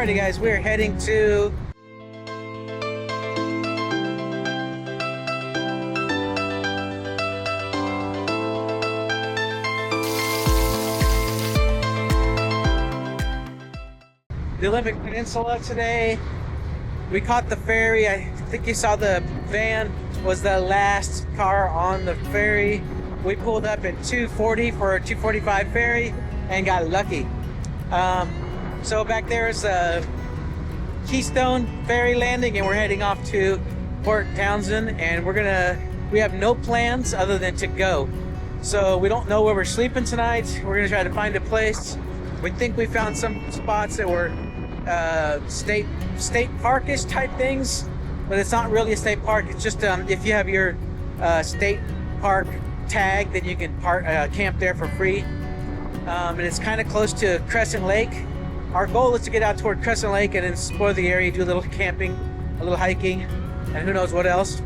Alrighty guys, we're heading to the Olympic Peninsula today. We caught the ferry. I think you saw the van was the last car on the ferry. We pulled up at 2:40 for a 2:45 ferry and got lucky. So back there is a Keystone ferry landing, and we're heading off to Port Townsend, and we have no plans other than to go. So we don't know where we're sleeping tonight. We're gonna try to find a place. We think we found some spots that were state parkish type things, but it's not really a state park. It's just if you have your state park tag, then you can camp there for free. And it's kind of close to Crescent Lake. Our goal is to get out toward Crescent Lake and then explore the area, do a little camping, a little hiking, and who knows what else.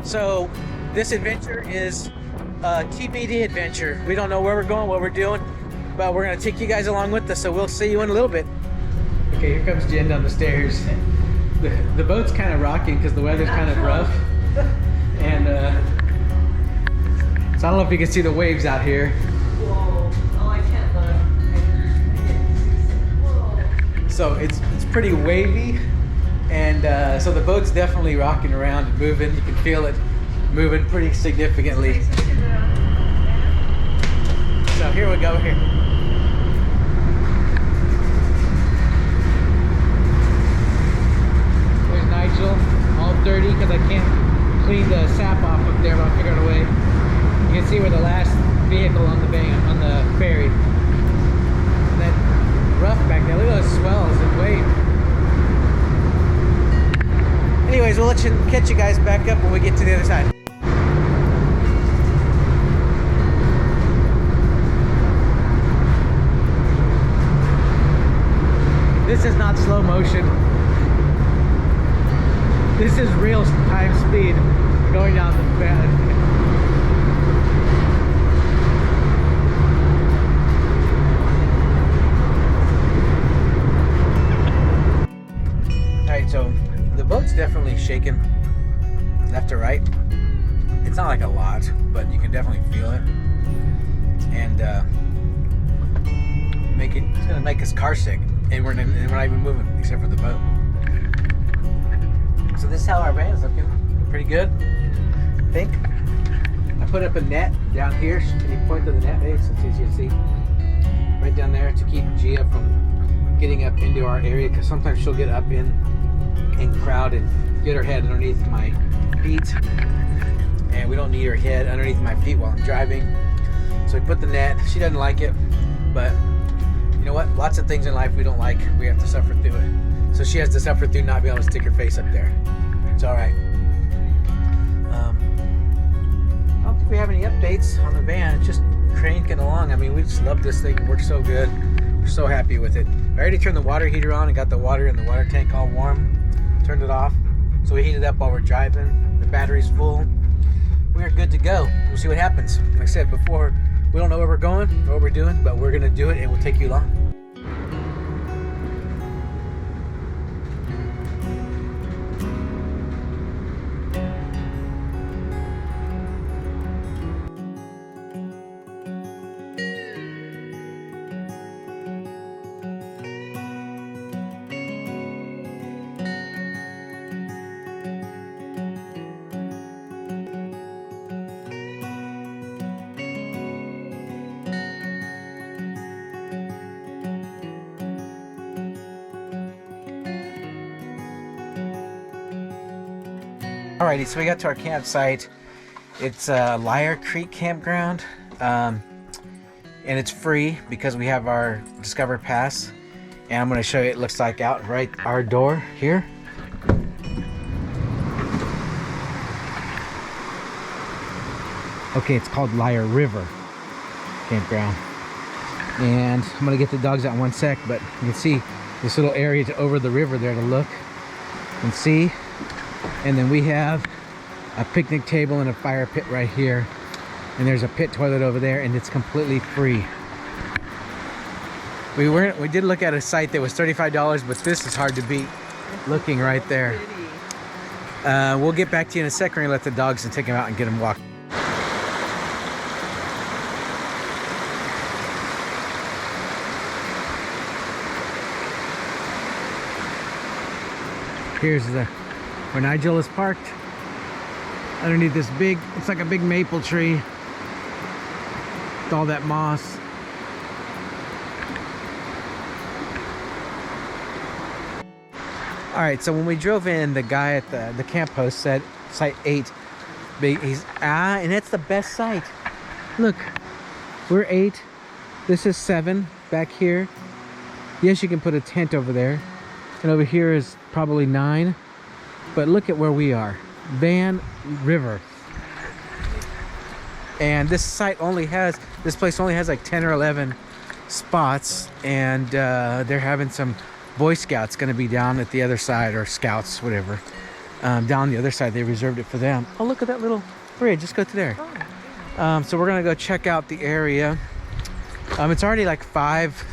So this adventure is a TBD adventure. We don't know where we're going, what we're doing, but we're gonna take you guys along with us, so we'll see you in a little bit. Okay, here comes Jen down the stairs. The boat's kind of rocking because the weather's kind of rough. And so I don't know if you can see the waves out here. Whoa. Oh, I can't look. Whoa. So it's pretty wavy, and so the boat's definitely rocking around and moving. You can feel it moving pretty significantly. So here we go here. There's Nigel, all dirty because I can't clean the sap off up there, but I'll figure out a way. You can see we're the last vehicle on the ferry. And that rough back there, look at those swells and wave. Anyways, we'll catch you guys back up when we get to the other side. This is not slow motion. This is real time speed going down the bed. Alright, so the boat's definitely shaking left to right. It's not like a lot, but you can definitely feel it. And it's gonna make us car sick. And we're not even moving except for the boat. So this is how our van is looking. Pretty good, I think. I put up a net down here. Can you point to the net, babe? So it's easy to see. Right down there to keep Gia from getting up into our area, because sometimes she'll get up in crowd and get her head underneath my feet. And we don't need her head underneath my feet while I'm driving. So we put the net. She doesn't like it, but you know what? Lots of things in life we don't like, we have to suffer through it. So she has to suffer through not being able to stick her face up there. It's all right. I don't think we have any updates on the van. It's just cranking along. I mean, we just love this thing. It works so good. We're so happy with it. I already turned the water heater on and got the water in the water tank all warm. Turned it off. So we heat it up while we're driving. The battery's full. We're good to go. We'll see what happens. Like I said before, we don't know where we're going or what we're doing, but we're gonna do it and we'll take you along. Alrighty, so we got to our campsite. It's Lyre Creek Campground, and it's free because we have our Discover Pass. And I'm going to show you what it looks like out right our door here. Okay, it's called Lyre River Campground. And I'm going to get the dogs out in one sec, but you can see this little area over the river there to look and see. And then we have a picnic table and a fire pit right here. And there's a pit toilet over there, and it's completely free. We did look at a site that was $35, but this is hard to beat. Looking right there. We'll get back to you in a second. We're gonna let the dogs and take them out and get them walked. Here's where Nigel is parked. Underneath this big, it's like a big maple tree with all that moss. All right, so when we drove in, the guy at the camp host said site 8. And it's the best site. Look, we're 8. This is 7 back here. Yes, you can put a tent over there. And over here is probably 9. But look at where we are. Van River. And this place only has like 10 or 11 spots. And they're having some Boy Scouts going to be down at the other side, or Scouts, whatever. Down the other side, they reserved it for them. Oh, look at that little bridge. Let's go to there. So we're going to go check out the area. It's already like 5,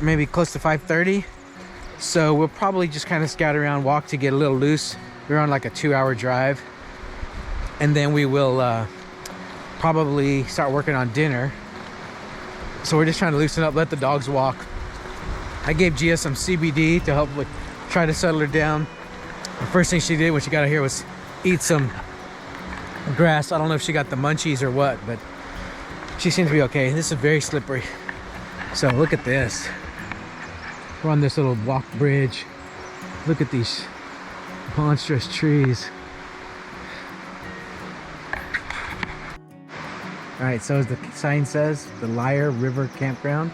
maybe close to 5:30. So we'll probably just kind of scout around, walk to get a little loose. We're on like a 2-hour drive. And then we will probably start working on dinner. So we're just trying to loosen up, let the dogs walk. I gave Gia some CBD to help try to settle her down. The first thing she did when she got out here was eat some grass. I don't know if she got the munchies or what, but she seems to be okay. This is very slippery. So look at this. We're on this little walk bridge. Look at these monstrous trees. All right, so as the sign says, the Lyre River Campground.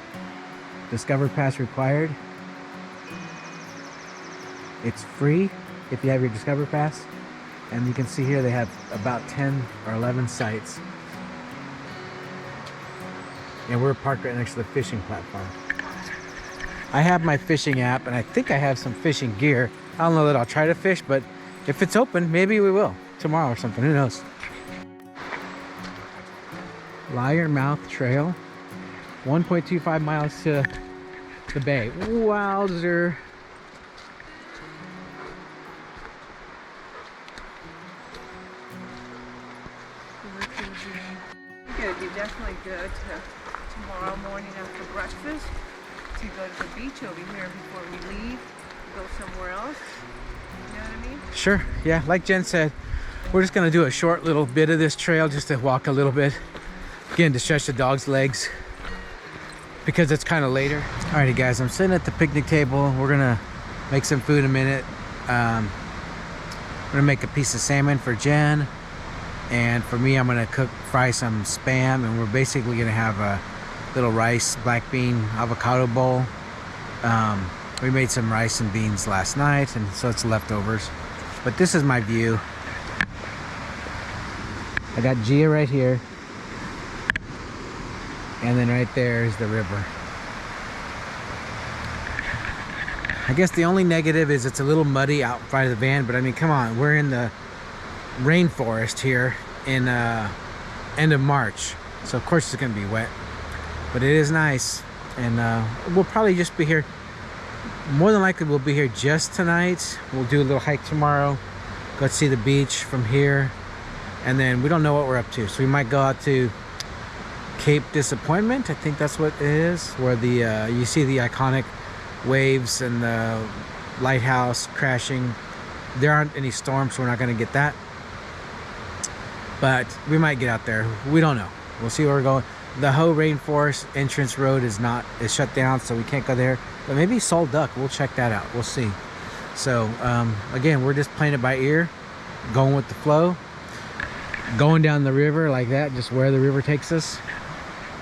Discover Pass required. It's free if you have your Discover Pass. And you can see here they have about 10 or 11 sites. And we're parked right next to the fishing platform. I have my fishing app, and I think I have some fishing gear. I don't know that I'll try to fish, but if it's open, maybe we will. Tomorrow or something, who knows. Lyre Mouth Trail. 1.25 miles to the bay. Wowzer. It'd be definitely good to tomorrow morning after breakfast to go to the beach over here before we leave, go somewhere else. You know what I mean? Sure, yeah, like Jen said, we're just gonna do a short little bit of this trail just to walk a little bit. Again, to stretch the dog's legs because it's kind of later. Alrighty guys, I'm sitting at the picnic table. We're gonna make some food in a minute. We're gonna make a piece of salmon for Jen. And for me, I'm gonna fry some Spam, and we're basically gonna have a little rice, black bean, avocado bowl. We made some rice and beans last night, and so it's leftovers. But this is my view. I got Gia right here. And then right there is the river. I guess the only negative is it's a little muddy out by the van, but I mean, come on, we're in the rainforest here in end of March, so of course it's gonna be wet, but it is nice. And we'll probably just be here, more than likely we'll be here just tonight. We'll do a little hike tomorrow, go see the beach from here, and then we don't know what we're up to, so we might go out to Cape Disappointment, I think that's what it is, where the you see the iconic waves and the lighthouse crashing. There aren't any storms, so we're not going to get that, but we might get out there. We don't know. We'll see where we're going. The Ho Rainforest entrance road is shut down, so we can't go there, but maybe Sol Duck, we'll check that out. We'll see. So again, we're just playing it by ear, going with the flow, going down the river like that, just where the river takes us,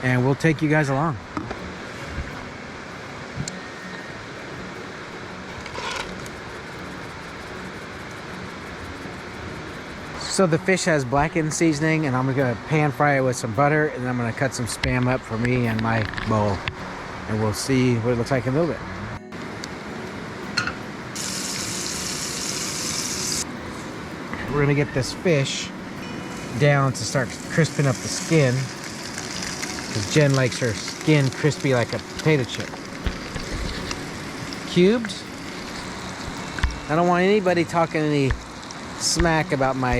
and we'll take you guys along. So the fish has blackened seasoning, and I'm gonna pan fry it with some butter, and then I'm gonna cut some Spam up for me and my bowl, and we'll see what it looks like in a little bit. We're gonna get this fish down to start crisping up the skin, Because Jen likes her skin crispy like a potato chip. Cubed. I don't want anybody talking any smack about my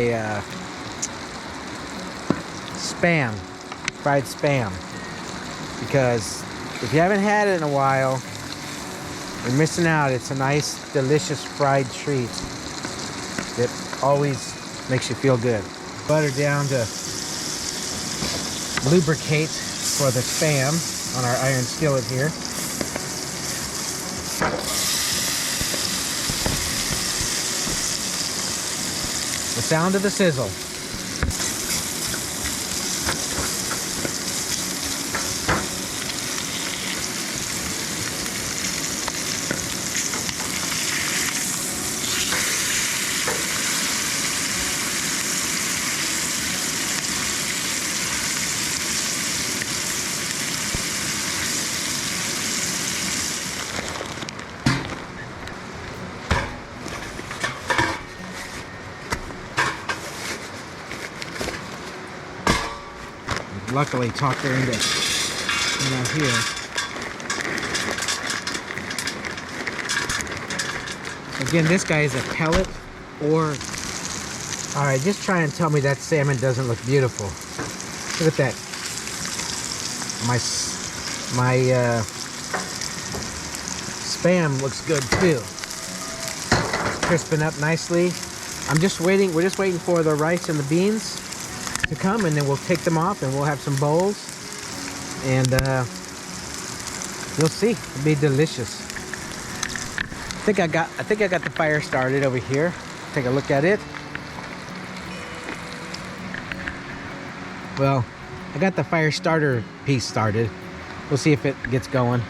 spam, fried spam. Because if you haven't had it in a while, you're missing out. It's a nice, delicious fried treat that always makes you feel good. Butter down to lubricate for the spam on our iron skillet here. The sound of the sizzle. Luckily talked her into here. Again, this guy is a pellet or... Alright, just try and tell me that salmon doesn't look beautiful. Look at that. My spam looks good too. It's crisping up nicely. We're just waiting for the rice and the beans to come, and then we'll take them off and we'll have some bowls, and you'll see. It'll be delicious. I think I got the fire started over here. Take a look at it. Well, I got the fire starter piece started. We'll see if it gets going.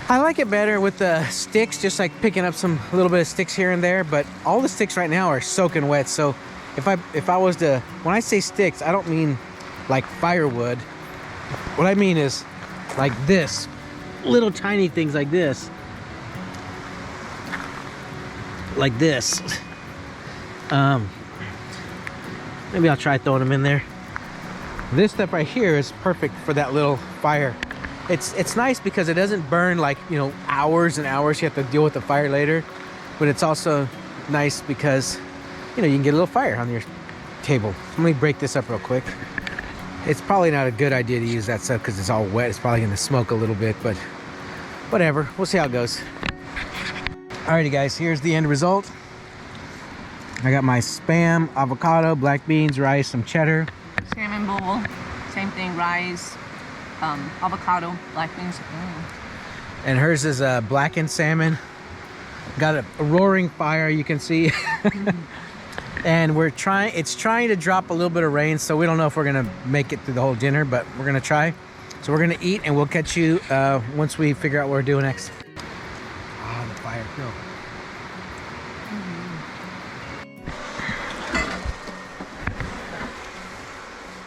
I like it better with the sticks, just like picking up a little bit of sticks here and there, but all the sticks right now are soaking wet, so if I was to, when I say sticks, I don't mean like firewood. What I mean is like this, little tiny things like this. Like this. Maybe I'll try throwing them in there. This stuff right here is perfect for that little fire. It's nice because it doesn't burn like, you know, hours and hours. You have to deal with the fire later. But it's also nice because, you know, you can get a little fire on your table. Let me break this up real quick. It's probably not a good idea to use that stuff because it's all wet. It's probably going to smoke a little bit, but whatever. We'll see how it goes. Alrighty guys, here's the end result. I got my spam, avocado, black beans, rice, some cheddar. Salmon bowl, same thing, rice, avocado, black beans. And hers is a blackened salmon. Got a roaring fire, you can see. And it's trying to drop a little bit of rain, so we don't know if we're gonna make it through the whole dinner, but we're gonna try. So we're gonna eat, and we'll catch you once we figure out what we're doing next. Ah, the fire, cool.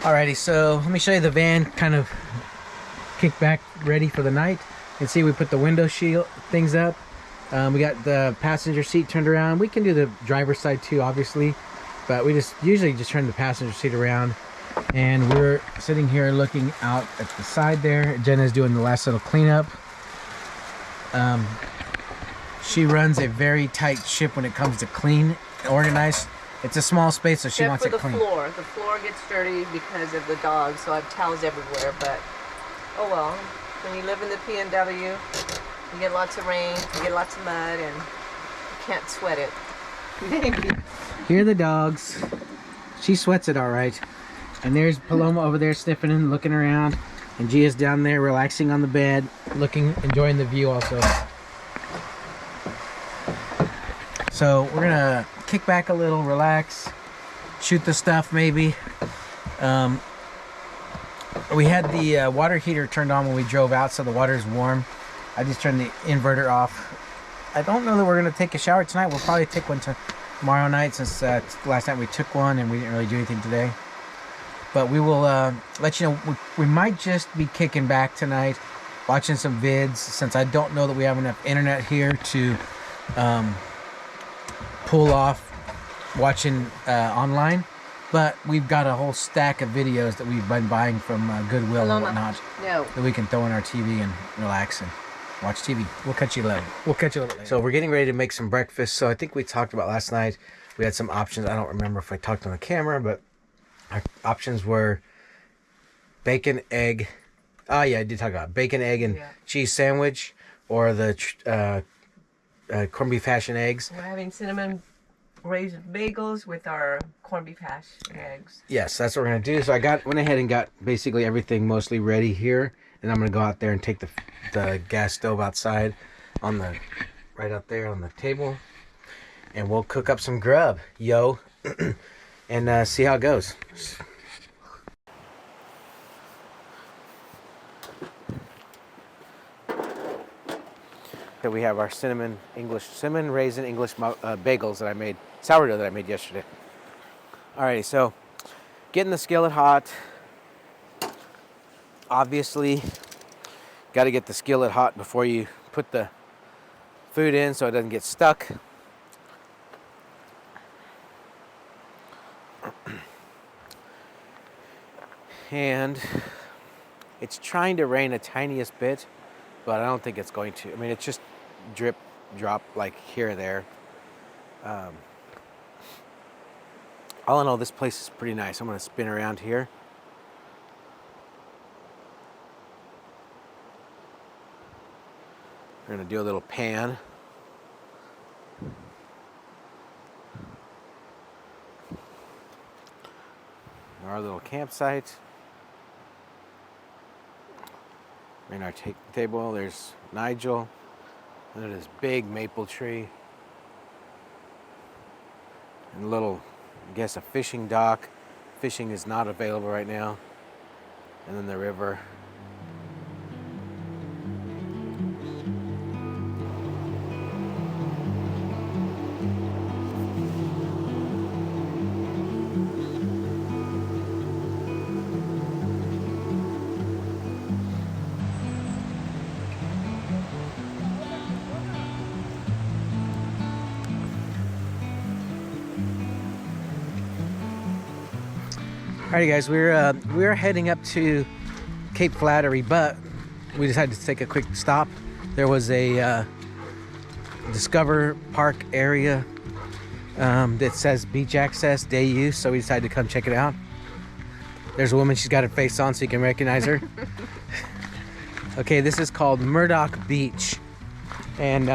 Alrighty, so let me show you the van kind of kicked back, ready for the night. You can see we put the window shield things up. We got the passenger seat turned around. We can do the driver's side too, obviously, but we usually just turn the passenger seat around. And we're sitting here looking out at the side there. Jenna's doing the last little cleanup. She runs a very tight ship when it comes to clean and organized. It's a small space, so she wants it clean. The floor gets dirty because of the dogs, so I have towels everywhere, but oh well. When you live in the PNW, you get lots of rain, you get lots of mud, and you can't sweat it. Here are the dogs. She sweats it all right. And there's Paloma over there sniffing and looking around. And Gia's down there relaxing on the bed, enjoying the view also. So we're gonna kick back a little, relax, shoot the stuff maybe. We had the water heater turned on when we drove out, so the water is warm. I just turned the inverter off. I don't know that we're gonna take a shower tonight. We'll probably take one tomorrow night, since last night we took one and we didn't really do anything today. But we will let you know. We might just be kicking back tonight, watching some vids, since I don't know that we have enough internet here to pull off watching online. But we've got a whole stack of videos that we've been buying from Goodwill and whatnot that we can throw on our TV and relax and watch TV. We'll catch you later. We'll catch you a little later. So we're getting ready to make some breakfast. So I think we talked about last night. We had some options. I don't remember if I talked on the camera, but our options were bacon, egg. Oh yeah, I did talk about bacon, egg, and cheese sandwich, or the corned beef hash and eggs. We're having cinnamon raised bagels with our corned beef hash and eggs. Yes, that's what we're gonna do. So I went ahead and got basically everything mostly ready here, and I'm gonna go out there and take the gas stove outside on the right out there on the table, and we'll cook up some grub, yo, and see how it goes. Here we have our cinnamon raisin English bagels that I made, sourdough that I made yesterday. Alrighty, so getting the skillet hot. Obviously, got to get the skillet hot before you put the food in so it doesn't get stuck. And it's trying to rain a tiniest bit, but I don't think it's going to. I mean, it's just drip, drop, like here or there. All in all, this place is pretty nice. I'm going to spin around here. We're going to do a little pan. Our little campsite. In our table, there's Nigel. And there's this big maple tree. And a little, I guess, a fishing dock. Fishing is not available right now. And then the river. Alrighty guys, we're heading up to Cape Flattery, but we decided to take a quick stop. There was a Discover Park area that says beach access, day use, so we decided to come check it out. There's a woman, she's got her face on so you can recognize her. Okay, this is called Murdoch Beach. And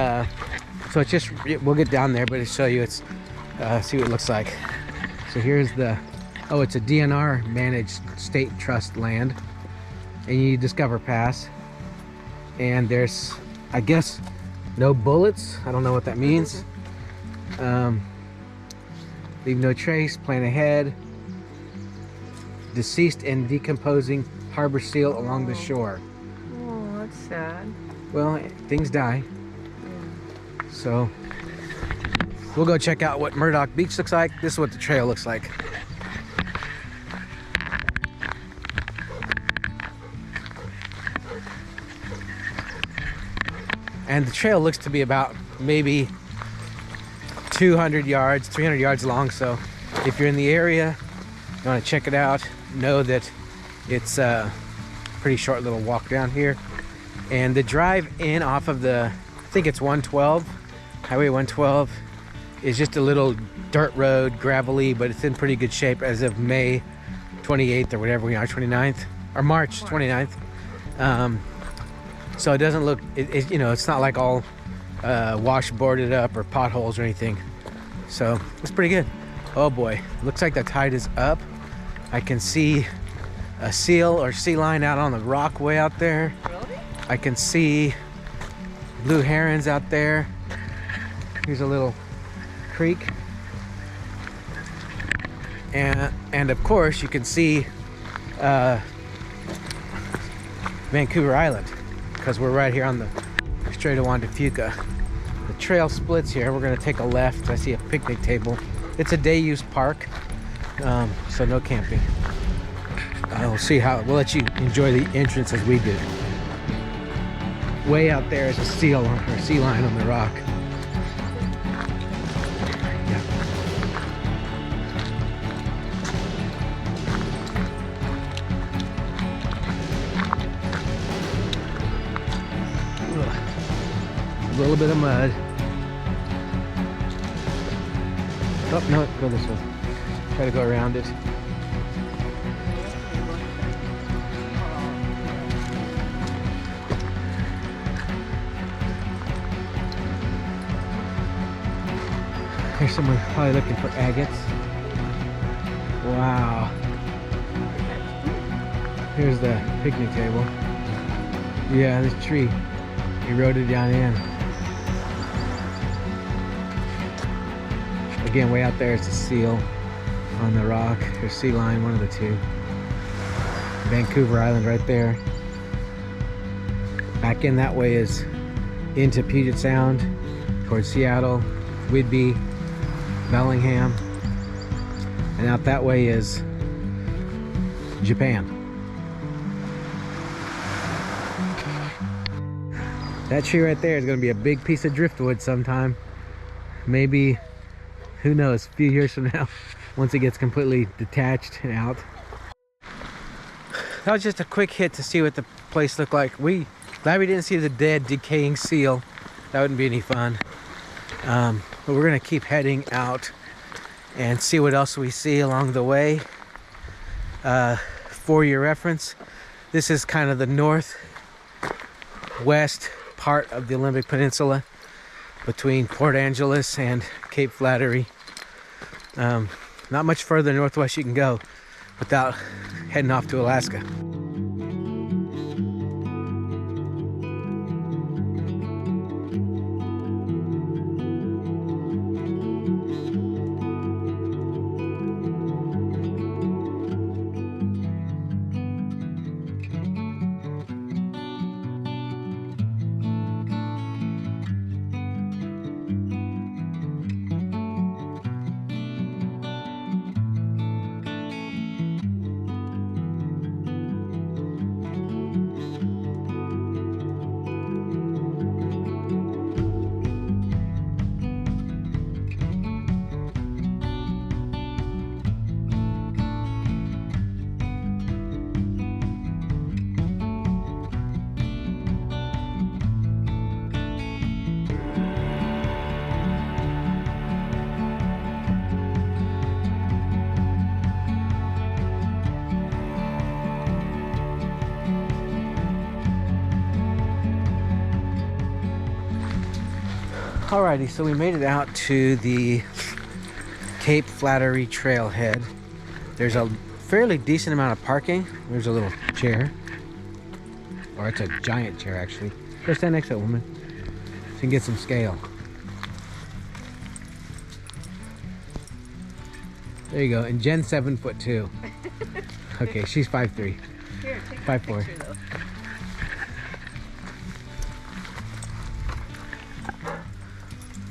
so it's just, we'll get down there, but to show you, it's see what it looks like. So here's the, oh, it's a DNR managed state trust land. And you Discover Pass. And there's, I guess, no bullets. I don't know what that means. Leave no trace, plan ahead. Deceased and decomposing harbor seal along the shore. Oh, that's sad. Well, things die. So we'll go check out what Murdoch Beach looks like. This is what the trail looks like. And the trail looks to be about maybe 200 yards, 300 yards long. So if you're in the area, you want to check it out, know that it's a pretty short little walk down here. And the drive in off of the, I think it's 112, Highway 112, is just a little dirt road, gravelly, but it's in pretty good shape as of May 28th or whatever we are, 29th, or March 29th. So it doesn't look, you know, it's not like all washboarded up or potholes or anything. So it's pretty good. Oh boy, looks like the tide is up. I can see a seal or sea lion out on the rock way out there. Really? I can see blue herons out there. Here's a little creek. And of course you can see Vancouver Island, because we're right here on the Strait of Juan de Fuca. The trail splits here. We're gonna take a left. I see a picnic table. It's a day use park, so no camping. We'll see how, we'll let you enjoy the entrance as we do. Way out there is a seal or sea lion on the rock. Yeah. little bit of mud. Oh, no, go this way. Try to go around it. Here's someone probably looking for agates. Wow. Here's the picnic table. Yeah, this tree eroded down in. Again, way out there is a seal on the rock, or sea lion, one of the two. Vancouver Island right there. Back in that way is into Puget Sound, towards Seattle, Whidbey, Bellingham, and out that way is Japan. That tree right there is going to be a big piece of driftwood sometime. Maybe, who knows, a few years from now, once it gets completely detached and out. That was just a quick hit to see what the place looked like. Glad we didn't see the dead, decaying seal. That wouldn't be any fun. But we're gonna keep heading out and see what else we see along the way. For your reference, this is kind of the northwest part of the Olympic Peninsula between Port Angeles and Cape Flattery. Not much further northwest you can go without heading off to Alaska. Alrighty, so we made it out to the Cape Flattery trailhead. There's a fairly decent amount of parking. There's a little chair, or it's a giant chair actually. Go stand next to that woman so you can get some scale. There you go. And Jen's 7'2". Okay, she's 5'3". Here, take 5'4".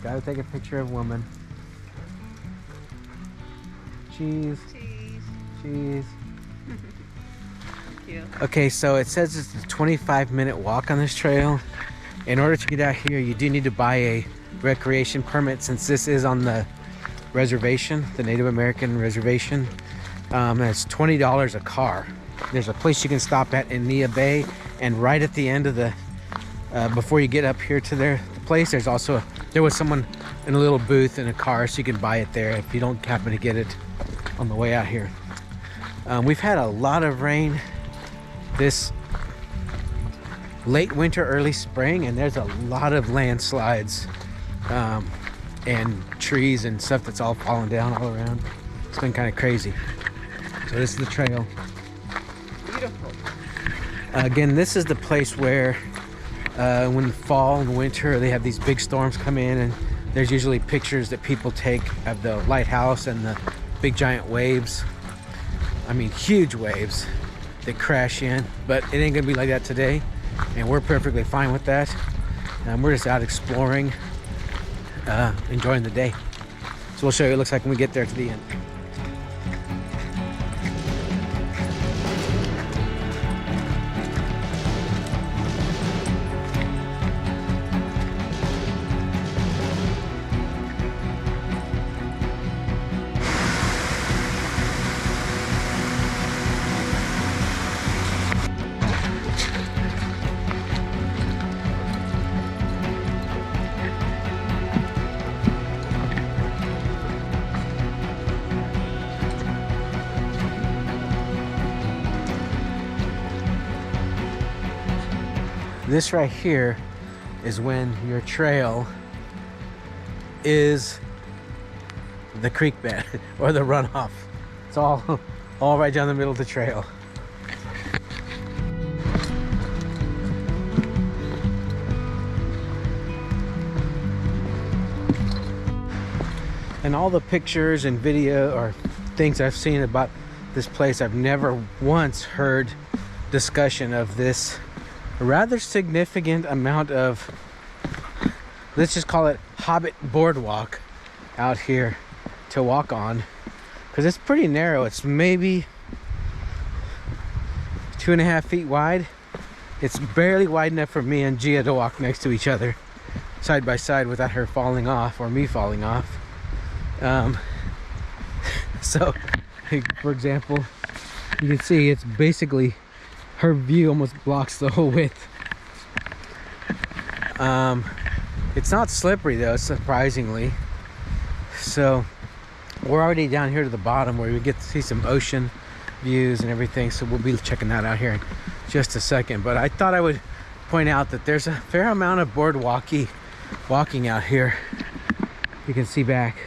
Gotta take a picture of woman. Cheese. Cheese. Cheese. Thank you. Okay, so it says it's a 25-minute walk on this trail. In order to get out here, you do need to buy a recreation permit since this is on the reservation, the Native American reservation. And it's $20 a car. There's a place you can stop at in Nia Bay, and right at the end of the, before you get up here to the place, there's also there was someone in a little booth in a car, so you can buy it there if you don't happen to get it on the way out here. We've had a lot of rain this late winter, early spring, and there's a lot of landslides and trees and stuff that's all falling down all around. It's been kind of crazy. So this is the trail. Beautiful. Again, this is the place where when fall and winter they have these big storms come in, and there's usually pictures that people take of the lighthouse and the big giant waves. I mean, huge waves that crash in, but it ain't gonna be like that today, and we're perfectly fine with that. We're just out exploring, enjoying the day. So we'll show you what it looks like when we get there to the end. This right here is when your trail is the creek bed or the runoff. It's all right down the middle of the trail. And all the pictures and video or things I've seen about this place, I've never once heard discussion of this rather significant amount of, let's just call it Hobbit boardwalk out here to walk on, because it's pretty narrow. It's maybe 2.5 feet wide. It's barely wide enough for me and Gia to walk next to each other side by side without her falling off or me falling off. So for example, you can see it's basically, her view almost blocks the whole width. It's not slippery though, surprisingly. So we're already down here to the bottom where we get to see some ocean views and everything, so we'll be checking that out here in just a second. But I thought I would point out that there's a fair amount of walking out here. You can see back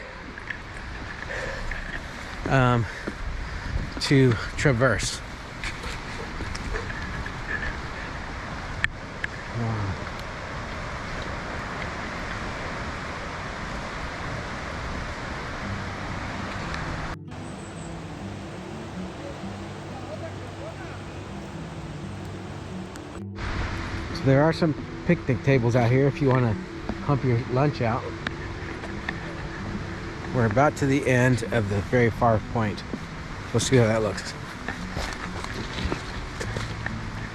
to traverse. So there are some picnic tables out here if you want to hump your lunch out. We're about to the end of the very far point. Let's see how that looks.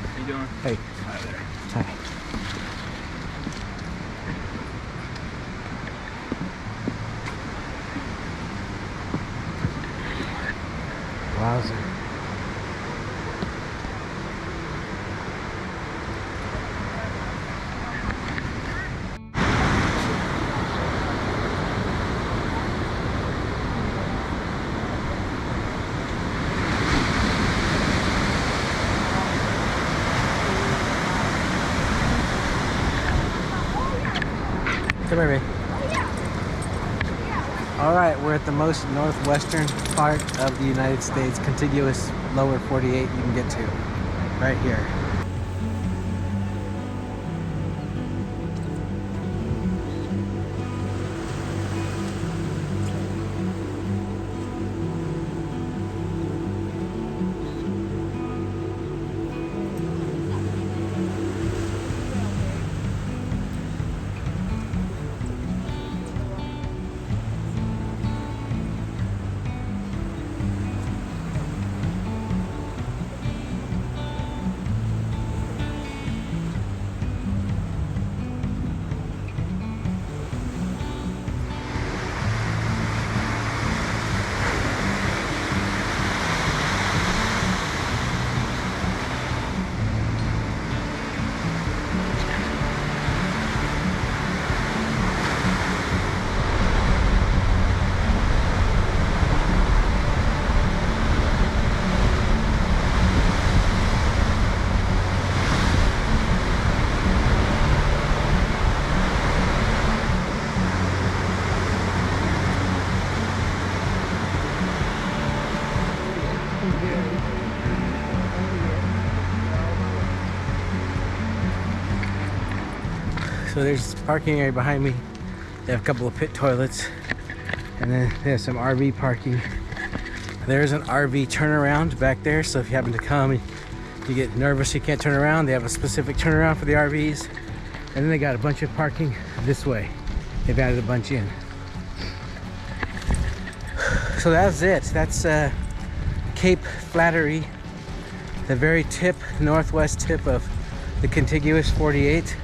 How you doing? Hey. Hi there. Hi. Wowzer. Come here, babe. All right, we're at the most northwestern part of the United States, contiguous lower 48 you can get to, right here. So there's parking area behind me. They have a couple of pit toilets, and then they have some RV parking. There's an RV turnaround back there, so if you happen to come and you get nervous you can't turn around, they have a specific turnaround for the RVs. And then they got a bunch of parking this way. They've added a bunch in. So that's it. That's Cape Flattery, the very tip, northwest tip of the contiguous 48.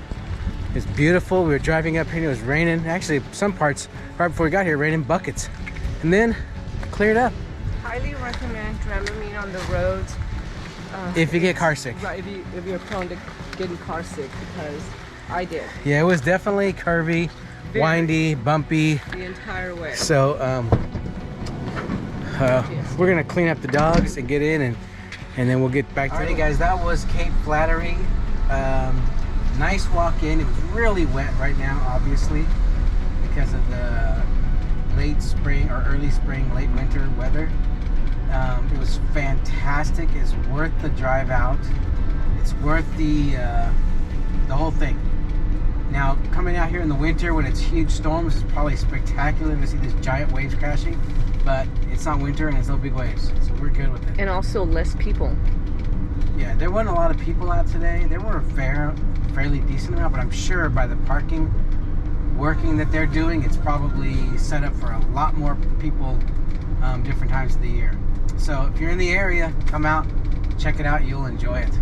It's beautiful. We were driving up here and it was raining. Actually, some parts right before we got here, raining buckets, and then cleared up. Highly recommend Dramamine on the roads. If you get car sick. Right, if you're prone to getting car sick, because I did. Yeah, it was definitely curvy, windy, bumpy. The entire way. So we're gonna clean up the dogs and get in, and then we'll get back to it. Alrighty guys, that was Cape Flattery. Nice walk in. It was really wet right now, obviously, because of the late spring or early spring, late winter weather. It was fantastic. It's worth the drive out. It's worth the whole thing. Now, coming out here in the winter when it's huge storms is probably spectacular to see these giant waves crashing, but it's not winter and it's no big waves, so we're good with it. And also less people. Yeah, there weren't a lot of people out today. There were a fairly decent amount, but I'm sure by the parking working that they're doing, it's probably set up for a lot more people different times of the year. So if you're in the area, come out, check it out, you'll enjoy it.